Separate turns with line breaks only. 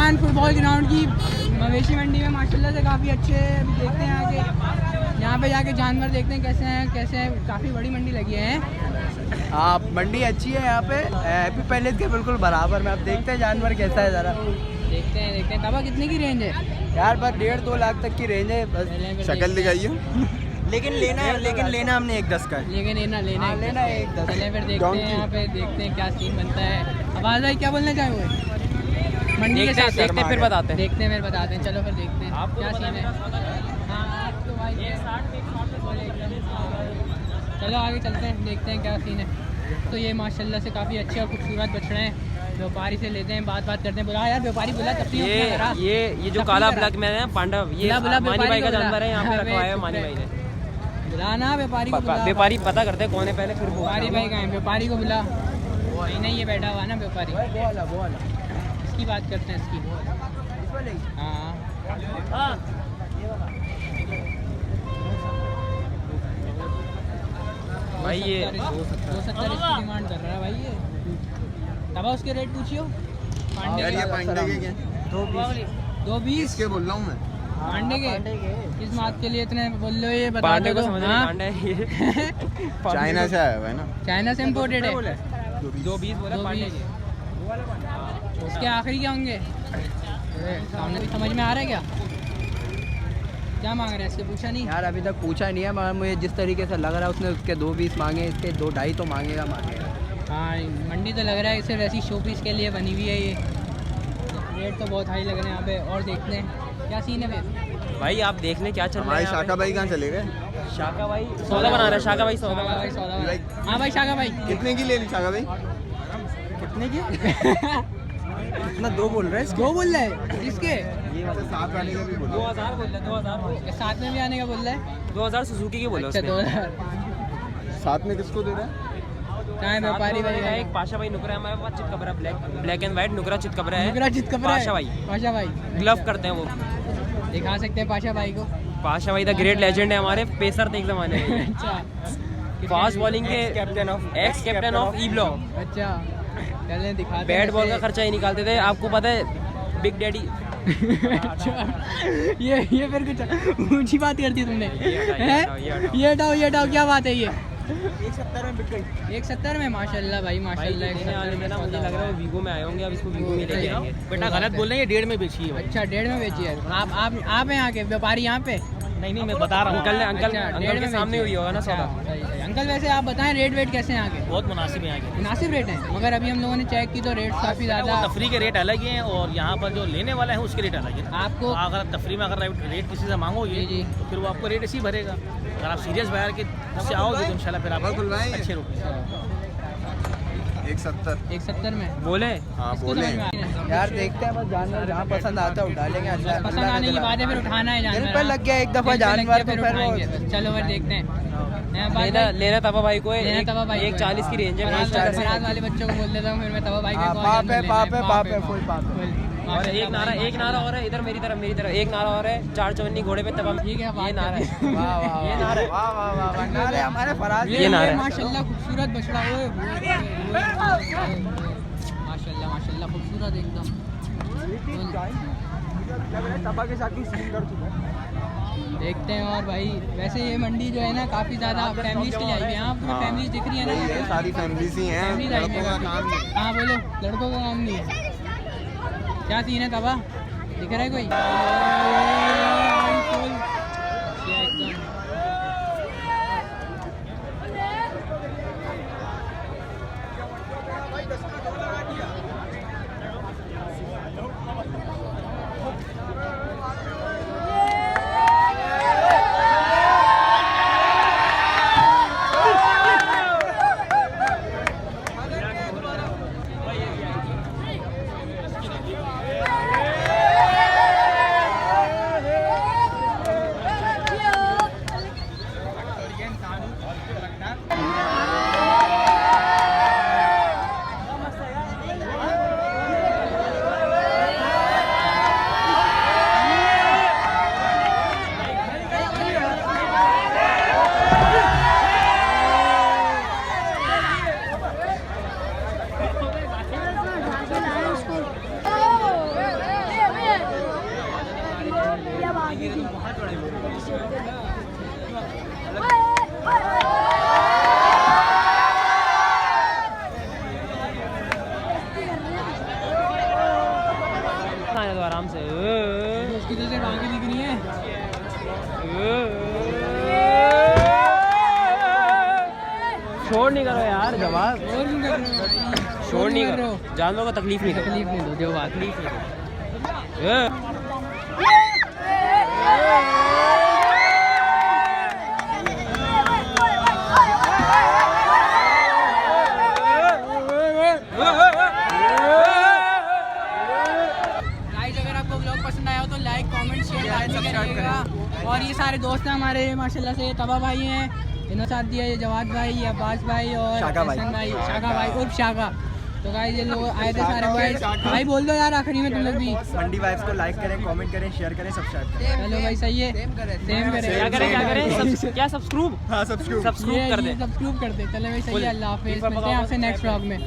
दुकान football ground की मवेशी मंडी में माशाल्लाह से काफ़ी अच्छे हैं। अभी देखते हैं आगे, यहाँ पे जाके जानवर देखते हैं कैसे हैं। काफ़ी बड़ी मंडी लगी है।
हाँ, मंडी अच्छी है यहाँ पे, हैप्पी पैलेस के बिल्कुल बराबर में। अब देखते हैं जानवर कैसा है ज़रा।
देखते हैं। तबा कितने की रेंज है
यार? बस 1.5-2 लाख तक की रेंज है। बस
शक्ल दिखाइए।
लेकिन लेना हमने 1.10 का है।
लेकिन लेना
लेना 1.10।
चले फिर देखते हैं यहाँ पे, देखते हैं क्या सीन बनता है। आवाज़ भाई क्या बोलना चाहे हुए मंडी के साथ? देखते हैं फिर बताते हैं। चलो फिर देखते हैं क्या सीन है। चलो आगे चलते हैं, देखते हैं क्या सीन है। तो ये माशाल्लाह से काफ़ी अच्छे और खूबसूरत बछड़े हैं। व्यापारी से लेते हैं, बात करते हैं। बुला यार व्यापारी, बुला तफरी।
ये जो काला ब्लैक में है पांडव, ये मानी भाई का जानवर है, यहाँ पे रखवाया है मानी भाई ने।
बुलाना व्यापारी को,
व्यापारी पता करते हैं कौन है पहले, फिर
व्यापारी भाई कहाँ है? व्यापारी को बुला। नहीं ये बैठा हुआ है ना व्यापारी। इसकी बात करते हैं, इसकी। हाँ
भाई ये
270 इसकी डिमांड कर रहा है भाई ये। तब उसके रेट पूछियो।
यार ये पांडे के क्या?
220
के बोल रहा हूँ मैं।
पांडे के किस बात के लिए इतने बोल लो? ये बता
पांडे
दो।
को समझ नहीं, पांडे है ये।
चाइना से आया हुआ है ना।
चाइना से इम्पोर्टेड है।
220 बोला पांडे के।
उसके आखिरी क्या होंगे? सामने भी समझ में आ रहा है क्या मांग रहे हैं? इसके पूछा नहीं
यार, अभी तक पूछा नहीं है, मगर मुझे जिस तरीके से लग रहा है उसने उसके 2.20 मांगे, इसके 2.5 तो मांगेगा।
हाँ, मंडी तो लग रहा है सिर्फ ऐसी शो पीस के लिए बनी हुई है ये। रेट तो बहुत हाई लग रहे हैं यहाँ पे। और देखते हैं क्या सीन है फिर।
भाई आप देख लें क्या चल रहा है।
हमारे शाखा भाई कहाँ चले गए?
शाखा भाई सौदा बना रहा है। शाखा भाई सौदा।
हाँ भाई शाखा भाई
कितने की ले ली शाखा भाई?
कितने की? कितना? 2 बोल रहे हैं।
2 बोल रहा है इसके।
साथ वाले का भी बोलो।
2000 बोल रहे हैं, 2000
साथ में भी आने का बोल रहा है।
2000 सुजुकी के बोलो।
अच्छा 2000।
साथ में किसको दे रहा है?
कहाँ है व्यापारी भाई?
एक पाशा भाई नुकरा है हमारे पास, चितकबरा ब्लैक एंड व्हाइट नुकरा चितकबरा है।
पाशा भाई
ग्लव करते हैं वो।
दिखा सकते हैं पाशा भाई को।
पाशा भाई द ग्रेट लेजेंड है हमारे, पेसर थे एक जमाने में।
अच्छा,
फास्ट बॉलिंग के x captain of E block.
अच्छा चलें दिखाते हैं।
बैट बॉल का खर्चा ही निकालते थे, आपको पता है बिग डैडी।
अच्छा ये फिर कुछ ऊंची बात कर दी तुमने। ये हटाओ क्या बात है ये?
170 में बिक गई।
170 में माशाल्लाह भाई माशाल्लाह।
मुझे लग रहा है वो वीगो में आए होंगे, अब इसको वीगो में लेके आएंगे।
बेटा गलत बोल रहे हैं, ये 1.5 में बेची है।
अच्छा 1.5 में बेची है। आप हैं यहाँ के व्यापारी यहाँ पे?
नहीं मैं बता रहा हूँ।
अंकल के सामने हुई होगा ना सौदा।
अंकल वैसे आप बताएं रेट कैसे हैं यहाँ के?
बहुत मुनासिब है यहाँ के।
मुनासिब रेट है, मगर अभी हम लोगों ने चेक की तो रेट काफ़ी ज़्यादा।
तफरी के रेट अलग हैं और यहाँ पर जो लेने वाला है उसके रेट अलग है।
आपको
अगर तफरी में अगर रेट किसी से मांगोगे
जी
तो फिर वो आपको रेट ऐसे ही भरेगा। अगर आप सीरियस बाहर के से आओगे तो इंशाल्लाह फिर आपको अच्छे रुपये।
170
में
बोले।
हाँ
इसको
बोले।
समझ में आ रहा है।
यार देखते हैं, बस जानवर जहाँ पसंद आता है उठा लेंगे। अच्छा
पसंद आने की बात है, फिर उठाना है जानवर।
दिल पे लग गया एक दफा
दिल पे लग
जानवर
गया,
तो फिर
उठाएंगे। चलो फिर देखते हैं।
लेना तवा भाई को
लेना तवा भाई
140 की रेंज है।
फराज वाले बच्चों को बोल देता हूँ फिर मैं तवा भाई के
पाप है फुल पाप है।
और एक नारा और है इधर मेरी तरफ एक नारा और है। 4 चवन्नी घोड़े पे तवा।
ठीक है,
ये नारा है।
वाह वाह
ये नारा है।
वाह वाह वाह नारे हमारे फराज।
ये नारा है।
माशाल्लाह खूबसूरत बछड़ा। माशाल्लाह खूबसूरत एकदम। देखते हैं। और भाई वैसे ये मंडी जो है ना काफ़ी ज़्यादा फैमिलीज के लिए आई हुई है। यहाँ पूरी फैमिलीज दिख रही है ना,
सारी फैमिली ही हैं। लड़कों का काम नहीं।
हाँ बोलो, लड़कों का काम नहीं है। क्या सीन है तबा? दिख रहा है कोई?
तो आराम से
उसकी तो सिर्फ आंखें दिख रही हैं।
शोर नहीं करो यार जवाब,
और क्यों कर रहे हो?
शोर नहीं
कर रहे
करो, जानवरों को तकलीफ नहीं दो।
तकलीफ नहीं दो, जो बात
तकलीफ नहीं दो।
गाइस अगर आपको ब्लॉग पसंद आया हो तो लाइक कमेंट शेयर लाजमी करिएगा। और ये सारे दोस्त हैं हमारे माशाल्लाह से, तबा भाई हैं इन्होंने साथ दिया, ये जवाद भाई, ये अब्बास भाई और
शाका भाई।
हसन भाई, शाका भाई उर्फ शाका। तो गाइस ये लोग आए थे सारे भाई बोल दो यार आखिरी में तुम लोग भी।
मंडी वाइब्स को लाइक करें, कमेंट करें, शेयर करें, सब्सक्राइब करें।
चलो भाई सही है, सेम करें
क्या करें क्या सब्सक्राइब
हाँ सब्सक्राइब
सब्सक्राइब कर दे।
सब्सक्राइब कर दे। चलो भाई सही है, अल्लाह हाफिज़, मिलते हैं आपसे नेक्स्ट व्लॉग में।